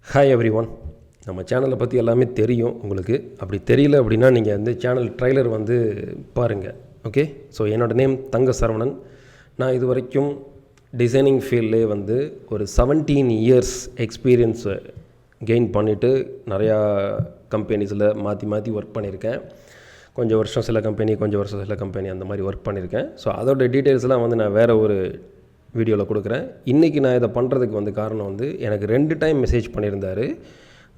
Hi every one. நம்ம சேனலை பற்றி எல்லாமே தெரியும் உங்களுக்கு. அப்படி தெரியல அப்படின்னா நீங்கள் வந்து சேனல் ட்ரைலர் வந்து பாருங்கள். ஓகே, ஸோ என்னோடய நேம் தங்க சரவணன். நான் இது வரைக்கும் டிசைனிங் ஃபீல்ட்லேயே வந்து ஒரு 17 இயர்ஸ் எக்ஸ்பீரியன்ஸை கெயின் பண்ணிவிட்டு நிறையா கம்பெனிஸில் மாற்றி ஒர்க் பண்ணியிருக்கேன். கொஞ்சம் வருஷம் சில கம்பெனி, கொஞ்சம் வருஷம் சில கம்பெனி, அந்த மாதிரி ஒர்க் பண்ணியிருக்கேன். ஸோ அதோட டீட்டெயில்ஸ்லாம் வந்து நான் வேறு ஒரு வீடியோவில் கொடுக்குறேன். இன்றைக்கி நான் இதை பண்ணுறதுக்கு வந்து காரணம் வந்து எனக்கு 2 டைம் மெசேஜ் பண்ணியிருந்தார்.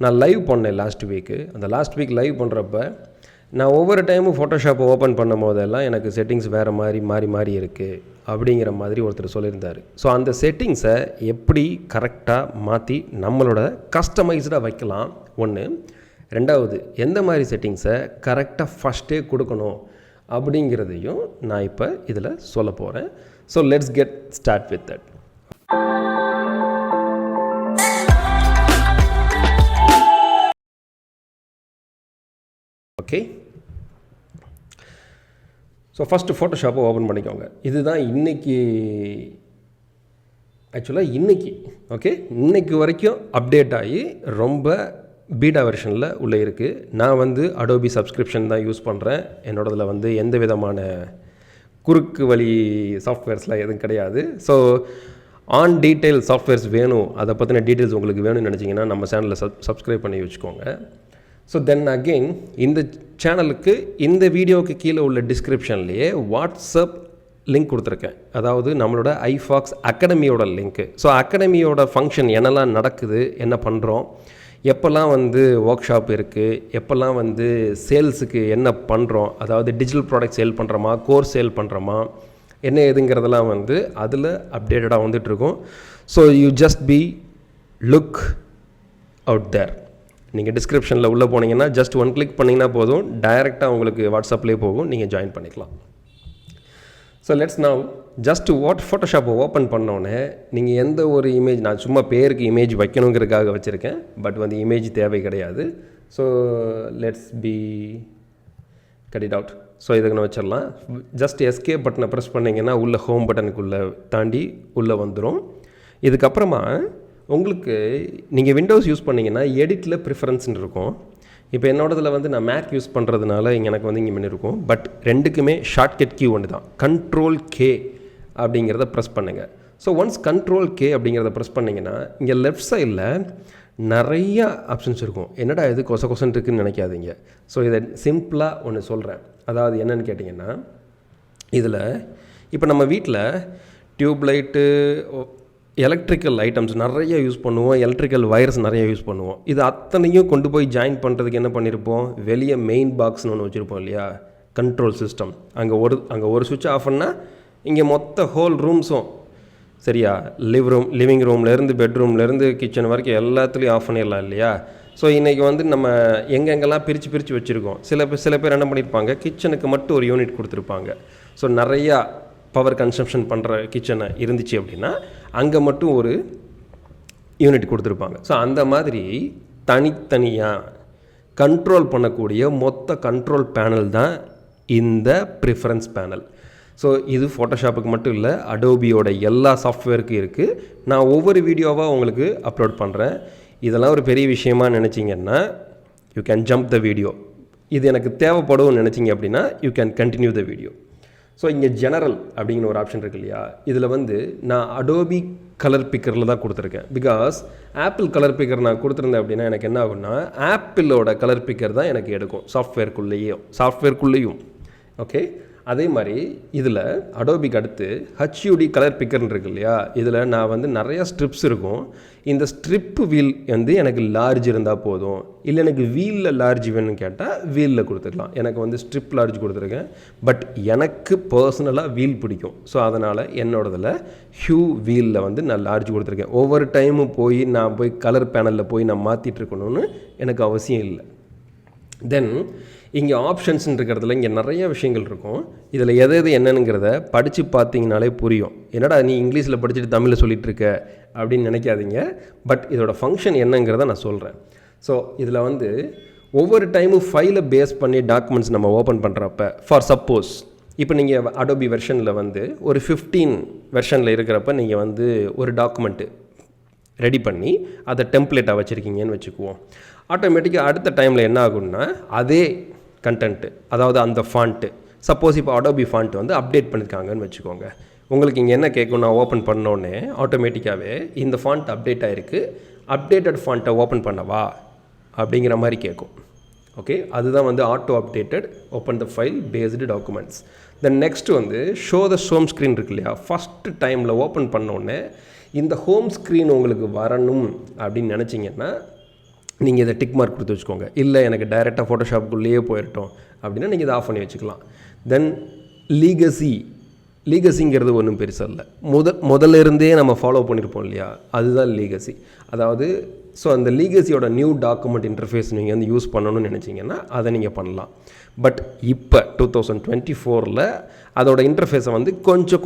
நான் லைவ் பண்ணேன் லாஸ்ட் வீக்கு. அந்த லாஸ்ட் வீக் லைவ் பண்ணுறப்ப நான் ஒவ்வொரு டைமும் ஃபோட்டோஷாப்பை ஓப்பன் பண்ணும் போதெல்லாம் எனக்கு செட்டிங்ஸ் வேறு மாறி இருக்குது அப்படிங்கிற மாதிரி ஒருத்தர் சொல்லியிருந்தார். ஸோ அந்த செட்டிங்ஸை எப்படி கரெக்டாக மாற்றி நம்மளோட கஸ்டமைஸ்டாக வைக்கலாம் ஒன்று. ரெண்டாவது, எந்த மாதிரி செட்டிங்ஸை கரெக்டாக ஃபஸ்ட்டே கொடுக்கணும் அப்படிங்கிறதையும் நான் இப்போ இதில் சொல்ல போகிறேன். So let's get start with that. Okay, so first ஃபோட்டோஷாப்பை ஓப்பன் பண்ணிக்கோங்க. இதுதான் ஆக்சுவலாக இன்றைக்கி வரைக்கும் அப்டேட் ஆகி ரொம்ப பீட்டா வெர்ஷனில் உள்ளே இருக்குது. நான் வந்து அடோபி சப்ஸ்கிரிப்ஷன் தான் யூஸ் பண்ணுறேன். என்னோடதில் வந்து எந்த விதமான குறுக்கு வழி சாஃப்ட்வேர்ஸ்லாம் எதுவும் கிடையாது. ஸோ ஆன் டீட்டெயில் சாஃப்ட்வேர்ஸ் வேணும், அதை பற்றின டீட்டெயில்ஸ் உங்களுக்கு வேணும்னு நினச்சிங்கன்னா நம்ம சேனலில் சப்ஸ்கிரைப் பண்ணி வச்சுக்கோங்க. ஸோ தென் அகெயின் இந்த சேனலுக்கு இந்த வீடியோவுக்கு கீழே உள்ள டிஸ்கிரிப்ஷன்லேயே வாட்ஸ்அப் லிங்க் கொடுத்துருக்கேன். அதாவது நம்மளோட ஐஃபாக்ஸ் அகாடமியோட லிங்க்கு. ஸோ அகாடமியோட ஃபங்க்ஷன் என்னெல்லாம் நடக்குது, என்ன பண்ணுறோம், எப்போல்லாம் வந்து ஒர்க் ஷாப் இருக்குது, எப்போல்லாம் வந்து சேல்ஸுக்கு என்ன பண்ணுறோம், அதாவது டிஜிட்டல் ப்ராடக்ட் சேல் பண்ணுறோமா, கோர்ஸ் சேல் பண்ணுறோமா, என்ன ஏதுங்கிறதெல்லாம் வந்து அதில் அப்டேட்டடாக வந்துட்டுருக்கும். So you just be look out there. நீங்கள் டிஸ்கிரிப்ஷனில் உள்ளே போனீங்கன்னா ஜஸ்ட் ஒன் கிளிக் பண்ணிங்கன்னா போதும், டைரெக்டாக உங்களுக்கு வாட்ஸ்அப்லேயே போகும், நீங்கள் ஜாயின் பண்ணிக்கலாம். ஸோ லெட்ஸ் நவ் ஜஸ்ட் ஃபோட்டோஷாப்பை ஓப்பன் பண்ணோன்னே நீங்கள் எந்த ஒரு இமேஜ், நான் சும்மா பேருக்கு இமேஜ் வைக்கணுங்கிறதுக்காக வச்சுருக்கேன், பட் வந்து இமேஜ் தேவை கிடையாது. So let's be cut it out. So இதுக்கு நான் வச்சிடலாம். ஜஸ்ட் எஸ்கேப் பட்டனை ப்ரெஸ் பண்ணிங்கன்னா உள்ள ஹோம் பட்டனுக்குள்ளே தாண்டி உள்ளே வந்துடும். இதுக்கப்புறமா உங்களுக்கு நீங்கள் விண்டோஸ் யூஸ் பண்ணிங்கன்னா எடிட்டில் ப்ரிஃபரன்ஸ்னு இருக்கும். இப்போ என்னோடதில் வந்து நான் மேக் யூஸ் பண்ணுறதுனால எனக்கு வந்து இங்கே மெனு இருக்கும். பட் ரெண்டுக்குமே ஷார்ட்கட் கீ ஒன்று தான், Ctrl+K அப்படிங்கிறத ப்ரெஸ் பண்ணுங்கள். ஸோ ஒன்ஸ் Ctrl+K அப்படிங்கிறத ப்ரெஸ் பண்ணிங்கன்னா இங்கே லெஃப்ட் சைடில் நிறையா ஆப்ஷன்ஸ் இருக்கும். என்னடா இது கொசன் இருக்குதுன்னு நினைக்காதீங்க. ஸோ இதை சிம்பிளாக ஒன்று சொல்கிறேன். அதாவது என்னென்னு கேட்டிங்கன்னா, இதில் இப்போ நம்ம வீட்டில் டியூப்லைட்டு, எலக்ட்ரிக்கல் ஐட்டம்ஸ் நிறைய யூஸ் பண்ணுவோம், எலக்ட்ரிக்கல் வயர்ஸ் நிறைய யூஸ் பண்ணுவோம். இது அத்தனையும் கொண்டு போய் ஜாயின் பண்ணுறதுக்கு என்ன பண்ணியிருப்போம், வெளியே மெயின் பாக்ஸ்னு ஒன்று வச்சுருப்போம் இல்லையா, கண்ட்ரோல் சிஸ்டம். அங்கே ஒரு சுவிட்ச் ஆஃப் பண்ணால் இங்கே மொத்த ஹோல் ரூம்ஸும், சரியா, லிவிங் ரூம்லேருந்து பெட்ரூம்லேருந்து கிச்சன் வரைக்கும் எல்லாத்துலேயும் ஆஃப் பண்ணிடலாம் இல்லையா. ஸோ இன்றைக்கி வந்து நம்ம எங்கெங்கெல்லாம் பிரித்து வச்சுருக்கோம். சில பேர் என்ன பண்ணியிருப்பாங்க, கிச்சனுக்கு மட்டும் ஒரு யூனிட் கொடுத்துருப்பாங்க. ஸோ நிறையா பவர் கன்சம்ஷன் பண்ணுற கிச்சனை இருந்துச்சு அப்படின்னா அங்கே மட்டும் ஒரு யூனிட் கொடுத்துருப்பாங்க. ஸோ அந்த மாதிரி தனித்தனியாக கண்ட்ரோல் பண்ணக்கூடிய மொத்த கண்ட்ரோல் பேனல் தான் இந்த ப்ரிஃபரன்ஸ் பேனல். ஸோ இது ஃபோட்டோஷாப்புக்கு மட்டும் இல்லை, அடோபியோட எல்லா சாஃப்ட்வேருக்கும் இருக்குது. நான் ஒவ்வொரு வீடியோவாக உங்களுக்கு அப்லோட் பண்ணுறேன். இதெல்லாம் ஒரு பெரிய விஷயமா நினச்சிங்கன்னா you can jump the video. இது எனக்கு தேவைப்படும் நினச்சிங்க அப்படின்னா you can continue the video. So இங்கே ஜெனரல் அப்படிங்கிற ஒரு ஆப்ஷன் இருக்கு இல்லையா, இதில் வந்து நான் அடோபி கலர் பிக்கரில் தான் கொடுத்துருக்கேன். பிகாஸ் ஆப்பிள் கலர் பிக்கர் நான் கொடுத்துருந்தேன் அப்படின்னா எனக்கு என்ன ஆகும்னா, ஆப்பிளோட கலர் பிக்கர் தான் எனக்கு எடுக்கும் சாஃப்ட்வேர்க்குள்ளேயும். ஓகே, அதே மாதிரி இதில் அடோபிக்கு அடுத்து HUD கலர் பிக்கர்னு இருக்கு இல்லையா, இதில் நான் வந்து நிறையா ஸ்ட்ரிப்ஸ் இருக்கும். இந்த ஸ்ட்ரிப்பு வீல் வந்து எனக்கு லார்ஜ் இருந்தால் போதும், இல்லை எனக்கு வீலில் லார்ஜ் வேணும்னு கேட்டால் வீலில் கொடுத்துக்கலாம். எனக்கு வந்து ஸ்ட்ரிப் லார்ஜ் கொடுத்துருக்கேன். பட் எனக்கு பர்சனலாக வீல் பிடிக்கும். ஸோ அதனால் என்னோடதில் ஹியூ வீலில் வந்து நான் லார்ஜ் கொடுத்துருக்கேன். ஒவ்வொரு டைமும் நான் போய் கலர் பேனலில் போய் நான் மாற்றிட்டு இருக்கணும்னு எனக்கு அவசியம் இல்லை. தென் இங்கே ஆப்ஷன்ஸ்ன்னு இருக்கிறதுல இங்கே நிறைய விஷயங்கள் இருக்கும். இதில் எது என்னங்கிறத படித்து பார்த்தீங்கனாலே புரியும். என்னடா நீ இங்கிலீஷில் படிச்சுட்டு தமிழில் சொல்லிகிட்டு இருக்க அப்படின்னு நினைக்காதீங்க. பட் இதோட ஃபங்க்ஷன் என்னங்கிறத நான் சொல்கிறேன். ஸோ இதில் வந்து ஒவ்வொரு டைமும் ஃபைலை பேஸ் பண்ணி டாக்குமெண்ட்ஸ் நம்ம ஓப்பன் பண்ணுறப்ப, ஃபார் சப்போஸ் இப்போ நீங்கள் அடோபி வெர்ஷனில் வந்து ஒரு 15 வெர்ஷனில் இருக்கிறப்ப நீங்கள் வந்து ஒரு டாக்குமெண்ட்டு ரெடி பண்ணி அதை டெம்ப்ளேட்டாக வச்சுருக்கீங்கன்னு வச்சுக்குவோம். ஆட்டோமேட்டிக்காக அடுத்த டைமில் என்ன ஆகும்னா அதே கண்டென்ட்டு, அதாவது அந்த ஃபாண்ட்டு, சப்போஸ் இப்போ அடோபி ஃபாண்ட் வந்து அப்டேட் பண்ணியிருக்காங்கன்னு வச்சுக்கோங்க. உங்களுக்கு இங்கே என்ன கேட்கும், நான் ஓப்பன் பண்ணோன்னே ஆட்டோமேட்டிக்காகவே இந்த ஃபாண்ட் அப்டேட் ஆகிருக்கு, அப்டேட்டட் ஃபாண்ட்டை ஓப்பன் பண்ணவா அப்படிங்கிற மாதிரி கேட்கும். ஓகே, அதுதான் வந்து auto updated open the file based documents. Then next வந்து ஷோ த ஹோம் ஸ்க்ரீன் இருக்கு இல்லையா, ஃபஸ்ட்டு டைமில் ஓப்பன் பண்ணோடனே இந்த ஹோம் ஸ்க்ரீன் உங்களுக்கு வரணும் அப்படின்னு நினச்சிங்கன்னா நீங்கள் இதை டிக் மார்க் கொடுத்து வச்சுக்கோங்க. இல்லை எனக்கு டைரெக்டாக ஃபோட்டோஷாப்புக்குள்ளேயே போயிட்டோம் அப்படின்னா நீங்கள் இதை ஆஃப் பண்ணி வச்சுக்கலாம். தென் லீகசிங்கிறது ஒன்றும் பெருசாக இல்லை, முதல்ல இருந்தே நம்ம ஃபாலோ பண்ணியிருப்போம் இல்லையா, அதுதான் லீகசி. அதாவது ஸோ அந்த லீகசியோட நியூ டாக்குமெண்ட் இன்டர்ஃபேஸ் நீங்கள் வந்து யூஸ் பண்ணணும்னு நினச்சிங்கன்னா அதை நீங்கள் பண்ணலாம். பட் இப்போ 2024 அதோட இன்டர்ஃபேஸை வந்து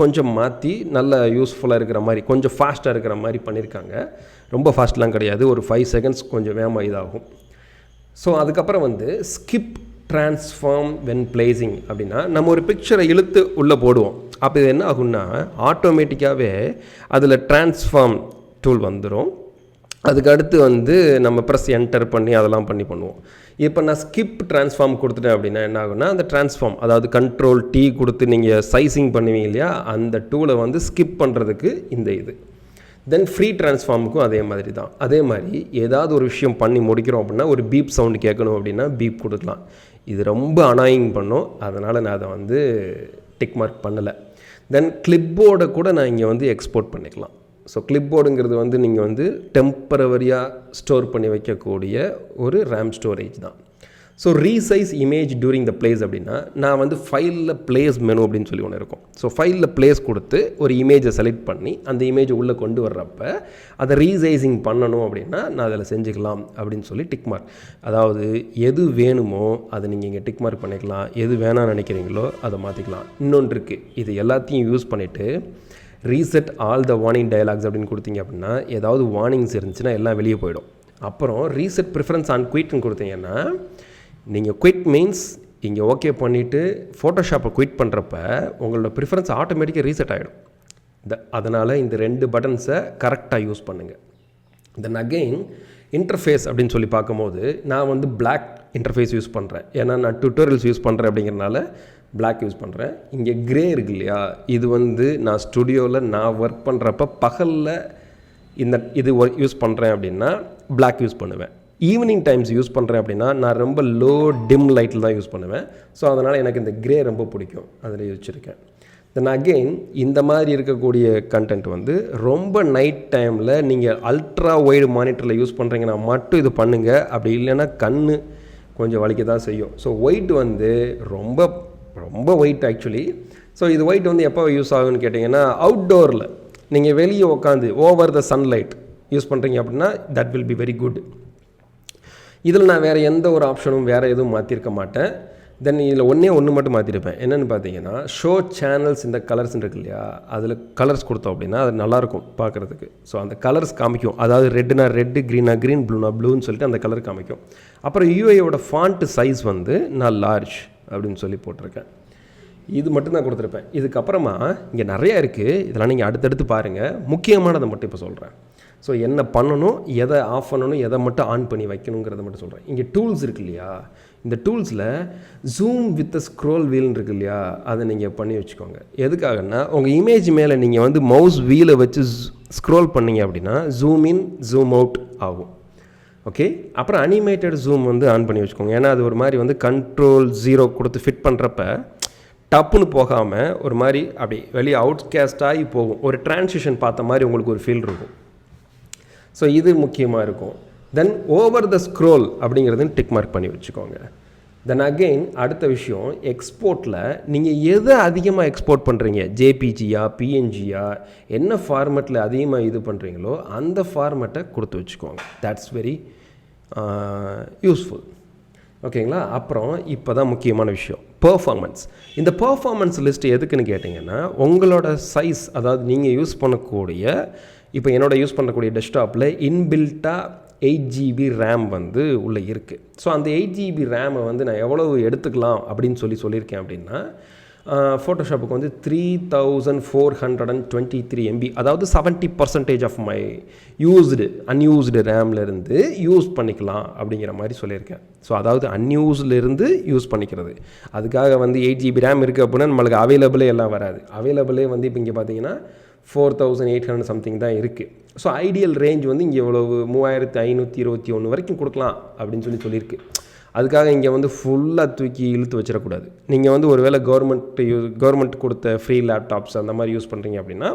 கொஞ்சம் மாற்றி நல்ல யூஸ்ஃபுல்லாக இருக்கிற மாதிரி, கொஞ்சம் ஃபாஸ்ட்டாக இருக்கிற மாதிரி பண்ணியிருக்காங்க. ரொம்ப ஃபாஸ்ட்லாம் கிடையாது, ஒரு 5 செகண்ட்ஸ் கொஞ்சம் வேகமாக இதாகும். ஸோ அதுக்கப்புறம் வந்து ஸ்கிப் ட்ரான்ஸ்ஃபார்ம் வென் பிளேசிங் அப்படின்னா நம்ம ஒரு பிக்சரை இழுத்து உள்ளே போடுவோம். அப்போ இது என்ன ஆகும்னா ஆட்டோமேட்டிக்காகவே அதில் ட்ரான்ஸ்ஃபார்ம் டூல் வந்துடும். அதுக்கு அடுத்து வந்து நம்ம ப்ரெஸ் என்டர் பண்ணி அதெல்லாம் பண்ணுவோம். இப்போ நான் ஸ்கிப் ட்ரான்ஸ்ஃபார்ம் கொடுத்துட்டேன் அப்படின்னா என்ன ஆகும்னா அந்த ட்ரான்ஸ்ஃபார்ம், அதாவது கண்ட்ரோல் T கொடுத்து நீங்கள் சைஸிங் பண்ணுவீங்க இல்லையா, அந்த டூலை வந்து ஸ்கிப் பண்ணுறதுக்கு இந்த இது. தென் ஃப்ரீ ட்ரான்ஸ்ஃபார்முக்கும் அதே மாதிரி தான். அதே மாதிரி ஏதாவது ஒரு விஷயம் பண்ணி முடிக்கிறோம் அப்படின்னா ஒரு பீப் சவுண்டு கேட்கணும் அப்படின்னா பீப் கொடுக்கலாம். இது ரொம்ப அனாயிங் பண்ணும், அதனால் நான் அதை வந்து டிக் மார்க் பண்ணலை. தென் கிளிப்போர்டை கூட நான் இங்கே வந்து எக்ஸ்போர்ட் பண்ணிக்கலாம். ஸோ கிளிப்போர்டுங்கிறது வந்து நீங்கள் வந்து டெம்பரவரியாக ஸ்டோர் பண்ணி வைக்கக்கூடிய ஒரு ரேம் ஸ்டோரேஜ் தான். So resize image during the place அப்படின்னா நான் வந்து ஃபைலில் பிளேஸ் மெனு அப்படின்னு சொல்லி ஒன்று இருக்கும். ஸோ ஃபைலில் பிளேஸ் கொடுத்து ஒரு இமேஜை செலக்ட் பண்ணி அந்த இமேஜை உள்ளே கொண்டு வர்றப்ப அதை ரீசைசிங் பண்ணணும் அப்படின்னா நான் அதில் செஞ்சுக்கலாம் அப்படின்னு சொல்லி டிக் மார்க். அதாவது எது வேணுமோ அதை நீங்கள் இங்கே டிக் மார்க் பண்ணிக்கலாம், எது வேணாம்னு நினைக்கிறீங்களோ அதை மாற்றிக்கலாம். இன்னொன்று இருக்குது, இது எல்லாத்தையும் யூஸ் பண்ணிவிட்டு reset all the warning dialogues அப்படின்னு கொடுத்தீங்க அப்படின்னா ஏதாவது வார்னிங்ஸ் இருந்துச்சுன்னா எல்லாம் வெளியே போயிடும். அப்புறம் ரீசெட் ப்ரிஃபரன்ஸ் ஆன் குயிட்னு கொடுத்தீங்கன்னா நீங்கள் குயிட் மீன்ஸ் இங்கே ஓகே பண்ணிவிட்டு ஃபோட்டோஷாப்பை குயிட் பண்ணுறப்ப உங்களோட ப்ரிஃபரன்ஸ் ஆட்டோமேட்டிக்காக ரீசெட் ஆகிடும். அதனால் இந்த 2 பட்டன்ஸை கரெக்டாக யூஸ் பண்ணுங்கள். தென் அகெயின் இன்டர்ஃபேஸ் அப்படின்னு சொல்லி பார்க்கும்போது நான் வந்து பிளாக் இன்டர்ஃபேஸ் யூஸ் பண்ணுறேன், ஏன்னா நான் டியூட்டோரியல்ஸ் யூஸ் பண்ணுறேன் அப்படிங்கிறனால பிளாக் யூஸ் பண்ணுறேன். இங்கே க்ரே இருக்கு இல்லையா, இது வந்து நான் ஸ்டுடியோவில் நான் ஒர்க் பண்ணுறப்ப பகலில் இது யூஸ் பண்ணுறேன் அப்படின்னா பிளாக் யூஸ் பண்ணுவேன். ஈவினிங் டைம்ஸ் யூஸ் பண்ணுறேன் அப்படின்னா நான் ரொம்ப லோ டிம் லைட்டில் தான் யூஸ் பண்ணுவேன். ஸோ அதனால் எனக்கு இந்த க்ரே ரொம்ப பிடிக்கும், அதில் வச்சுருக்கேன். தென் அகெயின் இந்த மாதிரி இருக்கக்கூடிய கண்டென்ட் வந்து ரொம்ப நைட் டைமில் நீங்கள் அல்ட்ரா ஒய்டு மானிட்டரில் யூஸ் பண்ணுறீங்கன்னா மட்டும் இது பண்ணுங்கள், அப்படி இல்லைன்னா கண் கொஞ்சம் வலிக்க தான் செய்யும். ஸோ ஒயிட் வந்து ரொம்ப ஒயிட் ஆக்சுவலி. ஸோ இது ஒயிட் வந்து எப்போ யூஸ் ஆகுன்னு கேட்டிங்கன்னா அவுட்டோரில் நீங்கள் வெளியே உட்காந்து ஓவர் த சன்லைட் யூஸ் பண்ணுறீங்க அப்படின்னா that will be very good. இதில் நான் வேறு எந்த ஒரு ஆப்ஷனும் வேறு எதுவும் மாற்றிருக்க மாட்டேன். தென் இதில் ஒன்று மட்டும் மாற்றிருப்பேன். என்னென்னு பார்த்தீங்கன்னா ஷோ சேனல்ஸ் இந்த கலர்ஸ் இருக்கு இல்லையா, அதில் கலர்ஸ் கொடுத்தோம் அப்படின்னா அது நல்லாயிருக்கும் பார்க்குறதுக்கு. ஸோ அந்த கலர்ஸ் காமிக்கும், அதாவது ரெட்டுனா ரெட்டு, க்ரீனா க்ரீன், ப்ளூனா ப்ளூன்னு சொல்லிட்டு அந்த கலர் காமிக்கும். அப்புறம் யூஐயோட ஃபாண்ட்டு சைஸ் வந்து நான் லார்ஜ் அப்படின்னு சொல்லி போட்டிருக்கேன். இது மட்டும் தான் கொடுத்துருப்பேன். இதுக்கப்புறமா இங்கே நிறையா இருக்குது, இதெல்லாம் நீங்கள் அடுத்தடுத்து பாருங்கள். முக்கியமானதை மட்டும் இப்போ சொல்கிறேன். ஸோ என்ன பண்ணணும், எதை ஆஃப் பண்ணணும், எதை மட்டும் ஆன் பண்ணி வைக்கணுங்கிறத மட்டும் சொல்கிறேன். இங்கே டூல்ஸ் இருக்கு இல்லையா, இந்த டூல்ஸில் ஜூம் வித் ஸ்க்ரோல் வீல்னு இருக்கு இல்லையா, அதை நீங்கள் பண்ணி வச்சுக்கோங்க. எதுக்காகன்னா உங்கள் இமேஜ் மேலே நீங்கள் வந்து மவுஸ் வீலை வச்சு ஸ்க்ரோல் பண்ணிங்க அப்படின்னா ஜூம் இன் ஜூம் அவுட் ஆகும். ஓகே, அப்புறம் அனிமேட்டட் ஜூம் வந்து ஆன் பண்ணி வச்சுக்கோங்க. ஏன்னா அது ஒரு மாதிரி வந்து Ctrl 0 கொடுத்து ஃபிட் பண்ணுறப்ப டப்புன்னு போகாமல் ஒரு மாதிரி அப்படி வெளியே அவுட்காஸ்ட் ஆகி போகும், ஒரு டிரான்சிஷன் பார்த்த மாதிரி உங்களுக்கு ஒரு ஃபீல் இருக்கும். ஸோ இது முக்கியமாக இருக்கும். தென் ஓவர் த ஸ்க்ரோல் அப்படிங்கிறது டிக் மார்க் பண்ணி வச்சுக்கோங்க. தென் அகெயின் அடுத்த விஷயம், எக்ஸ்போர்ட்டில் நீங்கள் எதை அதிகமாக எக்ஸ்போர்ட் பண்ணுறீங்க, ஜேபிஜியா பிஎன்ஜியா, என்ன ஃபார்மேட்டில் அதிகமாக இது பண்ணுறீங்களோ அந்த ஃபார்மேட்டை கொடுத்து வச்சுக்கோங்க. That's very useful. ஓகேங்களா. அப்புறம் இப்போ தான் முக்கியமான விஷயம், பெர்ஃபார்மன்ஸ். இந்த பெர்ஃபார்மன்ஸ் லிஸ்ட் எதுக்குன்னு கேட்டிங்கன்னா உங்களோட சைஸ், அதாவது நீங்கள் யூஸ் பண்ணக்கூடிய, இப்போ என்னோட யூஸ் பண்ணக்கூடிய டெஸ்க்டாப்பில் இன்பில்ட்டாக 8 GB ரேம் வந்து உள்ளே இருக்குது. ஸோ அந்த 8 GB ரேமை வந்து நான் எவ்வளவு எடுத்துக்கலாம் அப்படின்னு சொல்லியிருக்கேன் அப்படின்னா ஃபோட்டோஷாப்புக்கு வந்து 3423 MB, அதாவது 70% ஆஃப் மை அன்யூஸ்டு ரேம்லேருந்து யூஸ் பண்ணிக்கலாம் அப்படிங்கிற மாதிரி சொல்லியிருக்கேன். ஸோ அதாவது அன்யூஸ்லேருந்து யூஸ் பண்ணிக்கிறது. அதுக்காக வந்து 8 GB ரேம் இருக்குது அப்படின்னா நம்மளுக்கு அவைலபிளே எல்லாம் வராது. அவைலபிளே வந்து இப்போ இங்கே பார்த்தீங்கன்னா 4800 சம்திங் தான் இருக்குது. ஸோ ஐடியல் ரேஞ்ச் வந்து இங்கே இவ்வளவு 3521 வரைக்கும் கொடுக்கலாம் அப்படின்னு சொல்லியிருக்கு. அதுக்காக இங்கே வந்து ஃபுல்லாக தூக்கி இழுத்து வச்சிடக்கூடாது. நீங்கள் வந்து ஒரு வேளை கவர்மெண்ட் கொடுத்த ஃப்ரீ லேப்டாப்ஸ் அந்த மாதிரி யூஸ் பண்ணுறீங்க அப்படின்னா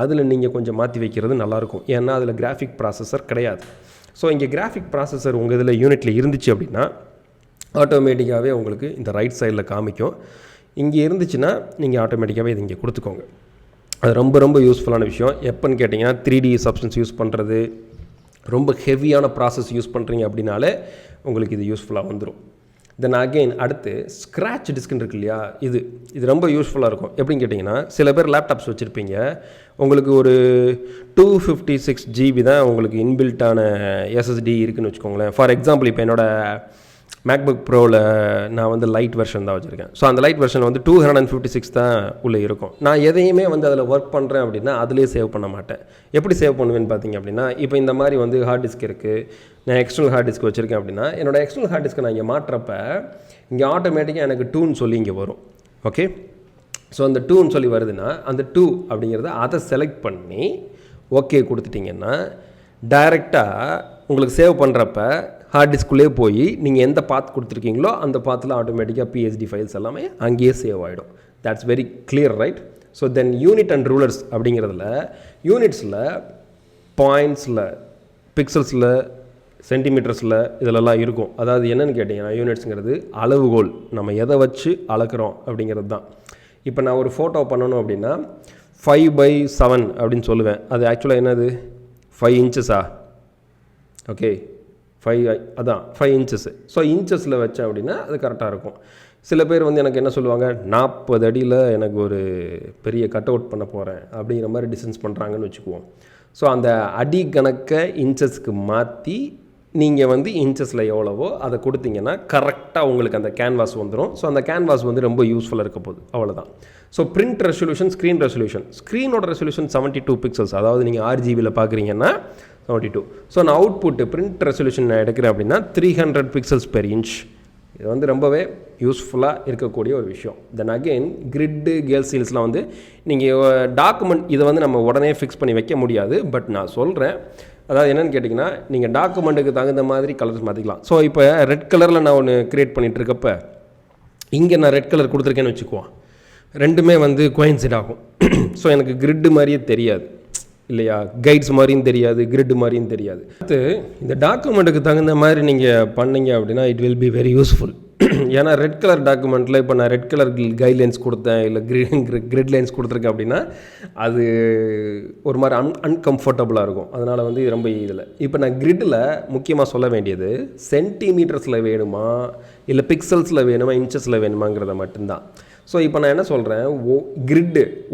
அதில் நீங்கள் கொஞ்சம் மாற்றி வைக்கிறது நல்லாயிருக்கும். ஏன்னா அதில் கிராஃபிக் ப்ராசஸர் கிடையாது. ஸோ இங்கே கிராஃபிக் ப்ராசஸர் உங்கள் இதில் யூனிட்டில் இருந்துச்சு அப்படின்னா ஆட்டோமேட்டிக்காகவே உங்களுக்கு இந்த ரைட் சைடில் காமிக்கும். இங்கே இருந்துச்சுன்னா நீங்கள் ஆட்டோமேட்டிக்காகவே இது இங்கே கொடுத்துக்கோங்க. அது ரொம்ப ரொம்ப யூஸ்ஃபுல்லான விஷயம். எப்போன்னு கேட்டிங்கன்னா 3D சப்ஸ்டன்ஸ் யூஸ் பண்ணுறது, ரொம்ப ஹெவியான ப்ராசஸ் யூஸ் பண்ணுறீங்க அப்படின்னாலே உங்களுக்கு இது யூஸ்ஃபுல்லாக வந்துடும். தென் அகெயின் அடுத்து ஸ்க்ராட்ச் டிஸ்க்னு இருக்கு இல்லையா, இது ரொம்ப யூஸ்ஃபுல்லாக இருக்கும். எப்படின்னு கேட்டிங்கன்னா சில பேர் லேப்டாப்ஸ் வச்சுருப்பீங்க, உங்களுக்கு ஒரு 256 GB தான் உங்களுக்கு இன்பில்ட்டான SSD இருக்குதுன்னு வச்சுக்கோங்களேன். ஃபார் எக்ஸாம்பிள் இப்போ என்னோடய மேக்புக் ப்ரோவில் நான் வந்து லைட் வெர்ஷன் தான் வச்சுருக்கேன். ஸோ அந்த லைட் வெர்ஷன் வந்து 256 தான் உள்ளே இருக்கும். நான் எதையுமே வந்து அதில் ஒர்க் பண்ணுறேன் அப்படின்னா அதிலே சேவ் பண்ண மாட்டேன். எப்படி சேவ் பண்ணுவேன்னு பார்த்தீங்க அப்படின்னா, இப்போ இந்த மாதிரி வந்து ஹார்ட் டிஸ்க் இருக்குது, நான் எக்ஸ்டர்னல் ஹார்ட் டிஸ்க் வச்சுருக்கேன் அப்படின்னா என்னோடய எக்ஸ்டர்னல் ஹார்ட் டிஸ்க்கை நான் இங்கே மாட்டுறப்ப இங்கே ஆட்டோமேட்டிக்காக எனக்கு 2ன்னு சொல்லி இங்கே வரும். ஓகே, ஸோ அந்த 2ன்னு சொல்லி வருதுன்னா அந்த 2 அப்படிங்கிறத அதை செலக்ட் பண்ணி ஓகே கொடுத்துட்டிங்கன்னா டைரெக்டாக உங்களுக்கு சேவ் பண்ணுறப்ப ஹார்ட் டிஸ்க்குள்ளே போய் நீங்கள் எந்த பாத் கொடுத்துருக்கீங்களோ அந்த பாத்தில் ஆட்டோமேட்டிக்காக PSD ஃபைல்ஸ் எல்லாமே அங்கேயே சேவ் ஆகிடும். That's very clear, right? So then unit and rulers அப்படிங்கிறதுல யூனிட்ஸில் பாயிண்ட்ஸில் பிக்சல்ஸில் சென்டிமீட்டர்ஸில் இதிலெல்லாம் இருக்கும். அதாவது என்னென்னு கேட்டிங்கன்னா யூனிட்ஸுங்கிறது அளவுகோல், நம்ம எதை வச்சு அளக்குறோம் அப்படிங்கிறது தான். இப்போ நான் ஒரு ஃபோட்டோ பண்ணணும் அப்படின்னா 5/7 அப்படின்னு சொல்லுவேன். அது ஆக்சுவலாக என்னது 5 இன்ச்சஸா? Okay, 5 inches. ஸோ இன்ச்சஸில் வச்சேன் அப்படின்னா அது கரெக்டாக இருக்கும். சில பேர் வந்து எனக்கு என்ன சொல்லுவாங்க, 40 அடியில் எனக்கு ஒரு பெரிய கட் அவுட் பண்ண போகிறேன் அப்படிங்கிற மாதிரி டிஸ்டன்ஸ் பண்ணுறாங்கன்னு வச்சுக்குவோம். ஸோ அந்த அடி கணக்கை இன்ச்சஸ்க்கு மாற்றி நீங்கள் வந்து இன்ச்சஸில் எவ்வளவோ அதை கொடுத்தீங்கன்னா கரெக்டாக உங்களுக்கு அந்த கேன்வாஸ் வந்துடும். ஸோ அந்த கேன்வாஸ் வந்து ரொம்ப யூஸ்ஃபுல்லாக இருக்க போகுது, அவ்வளோதான். ஸோ பிரிண்ட் ரெசல்யூஷன், ஸ்க்ரீனோட ரெசல்யூஷன் 72 பிக்சல்ஸ். அதாவது நீங்கள் 6 GB பார்க்குறீங்கன்னா 72. ஸோ நான் அவுட்புட்டு பிரிண்ட் ரெசல்யூஷன் நான் எடுக்கிறேன் அப்படின்னா 300 பிக்சல்ஸ் பெர் இன்ச். இது வந்து ரொம்பவே யூஸ்ஃபுல்லாக இருக்கக்கூடிய ஒரு விஷயம். தென் அகெயின் கிரிட்டு கேல்சீல்ஸ்லாம் வந்து நீங்கள் டாக்குமெண்ட் இதை வந்து நம்ம உடனே ஃபிக்ஸ் பண்ணி வைக்க முடியாது. பட் நான் சொல்கிறேன், அதாவது என்னென்னு கேட்டிங்கன்னா நீங்கள் டாக்குமெண்ட்டுக்கு தகுந்த மாதிரி கலர்ஸ் மாற்றிக்கலாம். ஸோ இப்போ ரெட் கலரில் நான் ஒன்று க்ரியேட் பண்ணிகிட்டு இருக்கப்போ இங்கே நான் ரெட் கலர் கொடுத்துருக்கேன்னு வச்சுக்குவோம், ரெண்டுமே வந்து கோயின்சைட் ஆகும். ஸோ எனக்கு கிரிட்டு மாதிரியே தெரியாது இல்லையா, கைட்ஸ் மாதிரியும் தெரியாது, கிரிட் மாதிரியும் தெரியாது. அடுத்து இந்த டாக்குமெண்ட்டுக்கு தகுந்த மாதிரி நீங்கள் பண்ணீங்க அப்படின்னா it will be very useful. ஏன்னா ரெட் கலர் டாக்குமெண்ட்டில் இப்போ நான் ரெட் கலர் கைட்லைன்ஸ் கொடுத்தேன் இல்லை கிரிட் லைன்ஸ் கொடுத்துருக்கேன் அப்படின்னா அது ஒரு மாதிரி அன்கம்ஃபர்டபுளாக இருக்கும். அதனால் வந்து இது ரொம்ப இதில் இப்போ நான் கிரிட்டில் முக்கியமாக சொல்ல வேண்டியது சென்டிமீட்டர்ஸில் வேணுமா இல்லை பிக்சல்ஸில் வேணுமா இன்ச்சஸில் வேணுமாங்கிறத மட்டும்தான். ஸோ இப்போ நான் என்ன சொல்கிறேன்,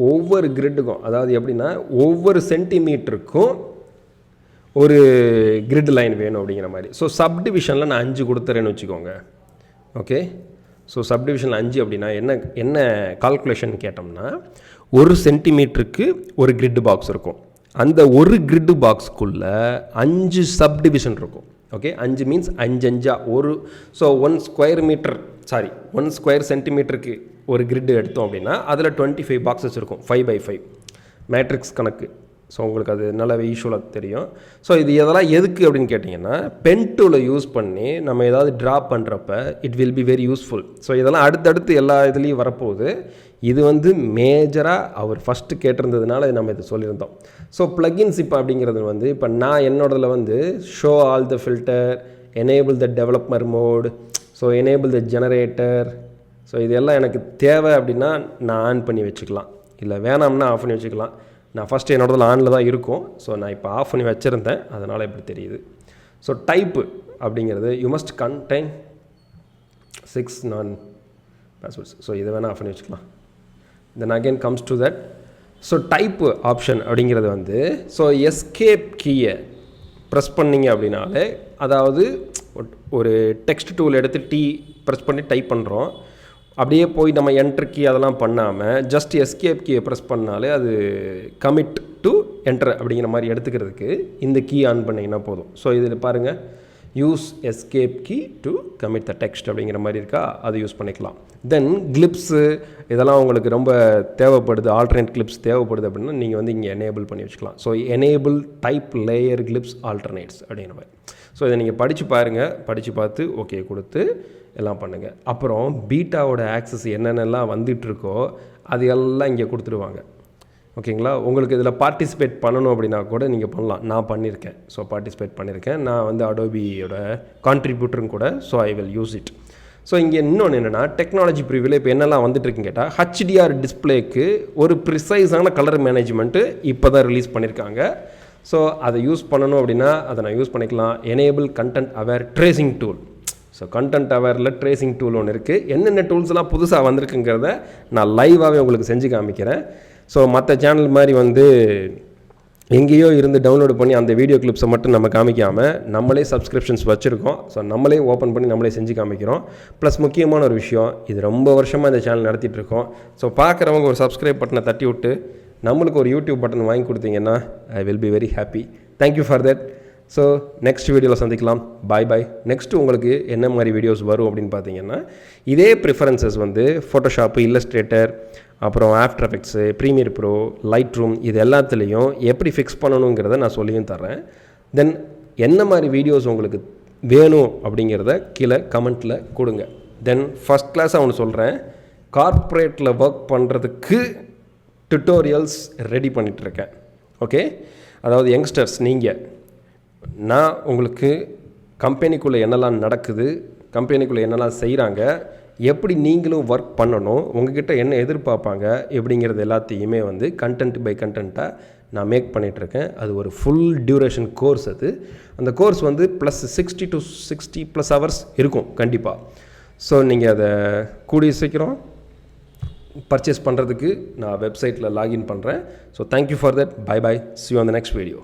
ஒவ்வொரு கிரிட்டுக்கும், அதாவது எப்படின்னா ஒவ்வொரு சென்டிமீட்டருக்கும் ஒரு கிரிட் லைன் வேணும் அப்படிங்கிற மாதிரி. ஸோ சப்டிவிஷனில் நான் 5 கொடுத்துறேன்னு வச்சுக்கோங்க. ஓகே, ஸோ சப்டிவிஷனில் 5 அப்படின்னா என்ன கால்குலேஷன் கேட்டோம்னா, ஒரு சென்டிமீட்டருக்கு ஒரு கிரிட் பாக்ஸ் இருக்கும். அந்த ஒரு கிரிட் பாக்ஸுக்குள்ளே 5 சப்டிவிஷன் இருக்கும். ஓகே, 5 மீன்ஸ் 5 ஒரு. ஸோ 1 ஸ்கொயர் சென்டிமீட்டருக்கு ஒரு கிரிட் எடுத்தோம் அப்படின்னா அதில் 25 பாக்ஸஸ் இருக்கும், 5x5 மேட்ரிக்ஸ் கணக்கு. ஸோ உங்களுக்கு அது நல்ல யூஸ்வலாக தெரியும். ஸோ இது இதெல்லாம் எதுக்கு அப்படின்னு கேட்டிங்கன்னா, பென் டூலை யூஸ் பண்ணி நம்ம ஏதாவது ட்ரா பண்ணுறப்ப it will be very useful. So இதெல்லாம் அடுத்தடுத்து எல்லா இதுலேயும் வரப்போகுது. இது வந்து மேஜராக அவர் ஃபஸ்ட்டு கேட்டிருந்ததுனால நம்ம இதை சொல்லியிருந்தோம். ஸோ ப்ளகின்ஸ் இப்போ அப்படிங்கிறது வந்து இப்போ நான் என்னோடதில் வந்து show all the filter, enable the developer mode, so enable the generator. So இதெல்லாம் எனக்கு தேவை அப்படின்னா நான் ஆன் பண்ணி வச்சுக்கலாம், இல்லை வேணாம்னா ஆஃப் பண்ணி வச்சுக்கலாம். நான் ஃபஸ்ட்டு என்னோடதில் ஆனில் தான் இருக்கும். ஸோ நான் இப்போ ஆஃப் பண்ணி வச்சுருந்தேன், அதனால் இப்படி தெரியுது. ஸோ டைப்பு அப்படிங்கிறது யூ மஸ்ட் கண்டெயின் 6 நான் பாஸ்வேர்ட்ஸ். ஸோ இதை வேணால் ஆஃப் பண்ணி வச்சுக்கலாம். Then again comes to that. So type option அப்படிங்கிறது வந்து ஸோ எஸ்கேப் கீயை ப்ரெஸ் பண்ணிங்க அப்படின்னாலே, அதாவது ஒரு டெக்ஸ்ட் டூல் எடுத்து ப்ரெஸ் பண்ணி டைப் பண்ணுறோம். அப்படியே போய் நம்ம என்டர் கீ அதெல்லாம் பண்ணாமல் ஜஸ்ட் எஸ்கேப் கீயை ப்ரெஸ் பண்ணாலே அது கமிட் டு என்டர் அப்படிங்கிற மாதிரி எடுத்துக்கிறதுக்கு இந்த கீ ஆன் பண்ணிங்கன்னா போதும். ஸோ இதில் பாருங்கள், use escape key to commit the text அப்படிங்கிற மாதிரி இருக்கா, அது யூஸ் பண்ணிக்கலாம். தென் கிளிப்ஸு இதெல்லாம் உங்களுக்கு ரொம்ப தேவைப்படுது, ஆல்டர்னேட் கிளிப்ஸ் தேவைப்படுது அப்படின்னா நீங்கள் வந்து இங்கே எனேபிள் பண்ணி வச்சுக்கலாம். So enable type layer clips alternates அப்படிங்கிற மாதிரி. ஸோ இதை நீங்கள் படித்து பாருங்கள், படித்து பார்த்து ஓகே கொடுத்து எல்லாம் பண்ணுங்கள். அப்புறம் பீட்டாவோட ஆக்சஸ் என்னென்னலாம் வந்துட்டுருக்கோ அது எல்லாம் இங்கே கொடுத்துடுவாங்க. ஓகேங்களா? உங்களுக்கு இதில் பார்ட்டிசிபேட் பண்ணணும் அப்படின்னா கூட நீங்கள் பண்ணலாம். நான் பண்ணியிருக்கேன். ஸோ பார்ட்டிசிபேட் பண்ணியிருக்கேன். நான் வந்து அடோபியோட கான்ட்ரிபியூட்டரும் கூட. So I will use it. So இங்கே இன்னொன்று என்னென்னா, டெக்னாலஜி ப்ரிவியூவில் இப்போ என்னெல்லாம் வந்துட்டுருக்குன்னு கேட்டால், HDR டிஸ்பிளேக்கு ஒரு ப்ரிசைஸான கலர் மேனேஜ்மெண்ட்டு இப்போ தான் ரிலீஸ் பண்ணியிருக்காங்க. ஸோ அதை யூஸ் பண்ணணும் அப்படின்னா அதை நான் யூஸ் பண்ணிக்கலாம். Enable content aware tracing tool. So content அவேரில் ட்ரேசிங் டூல் ஒன்று இருக்குது. என்னென்ன டூல்ஸ்லாம் புதுசாக வந்திருக்குங்கிறத நான் லைவாகவே உங்களுக்கு செஞ்சு காமிக்கிறேன். ஸோ மற்ற சேனல் மாதிரி வந்து எங்கேயோ இருந்து டவுன்லோடு பண்ணி அந்த வீடியோ கிளிப்ஸை மட்டும் நம்ம காமிக்காமல் நம்மளே சப்ஸ்கிரிப்ஷன்ஸ் வச்சுருக்கோம். ஸோ நம்மளே ஓப்பன் பண்ணி நம்மளே செஞ்சு காமிக்கிறோம். ப்ளஸ் முக்கியமான ஒரு விஷயம், இது ரொம்ப வருஷமாக இந்த சேனல் நடத்திட்டுருக்கோம். ஸோ பார்க்குறவங்க ஒரு சப்ஸ்கிரைப் பட்டனை தட்டி விட்டு நம்மளுக்கு ஒரு யூடியூப் பட்டன் வாங்கி கொடுத்தீங்கன்னா I will be very happy. Thank you for that. So next வீடியோவில் சந்திக்கலாம். பாய் பாய். நெக்ஸ்ட்டு உங்களுக்கு என்ன மாதிரி வீடியோஸ் வரும் அப்படின்னு பார்த்தீங்கன்னா, இதே ப்ரிஃபரன்சஸ் வந்து ஃபோட்டோஷாப்பு, இல்லஸ்ட்ரேட்டர், அப்புறம் After Effects, Premiere Pro, Lightroom, இது எல்லாத்துலேயும் எப்படி ஃபிக்ஸ் பண்ணணுங்கிறத நான் சொல்லியும் தரேன். தென் என்ன மாதிரி வீடியோஸ் உங்களுக்கு வேணும் அப்படிங்கிறத கீழே கமெண்ட்டில் கொடுங்க. தென் ஃபஸ்ட் கிளாஸாக ஒன்று சொல்கிறேன், கார்ப்பரேட்டில் ஒர்க் பண்ணுறதுக்கு டுட்டோரியல்ஸ் ரெடி பண்ணிகிட்ருக்கேன். ஓகே, அதாவது யங்ஸ்டர்ஸ் நீங்கள், நான் உங்களுக்கு கம்பெனிக்குள்ளே என்னெல்லாம் நடக்குது, கம்பெனிக்குள்ளே என்னெல்லாம் செய்கிறாங்க, எப்படி நீங்களும் ஒர்க் பண்ணணும், உங்ககிட்ட என்ன எதிர்பார்ப்பாங்க எப்படிங்கிறது எல்லாத்தையுமே வந்து கண்டென்ட் பை கண்டென்ட்டாக நான் மேக் பண்ணிகிட்ருக்கேன். அது ஒரு ஃபுல் டியூரேஷன் கோர்ஸ். அது அந்த கோர்ஸ் வந்து ப்ளஸ் 60 to 60+ ஹவர்ஸ் இருக்கும் கண்டிப்பாக. ஸோ நீங்கள் அதை கூடிய சீக்கிரம் பர்ச்சேஸ் பண்ணுறதுக்கு நான் வெப்சைட்டில் லாகின் பண்ணுறேன். So thank you for that. Bye bye. See you on the next video.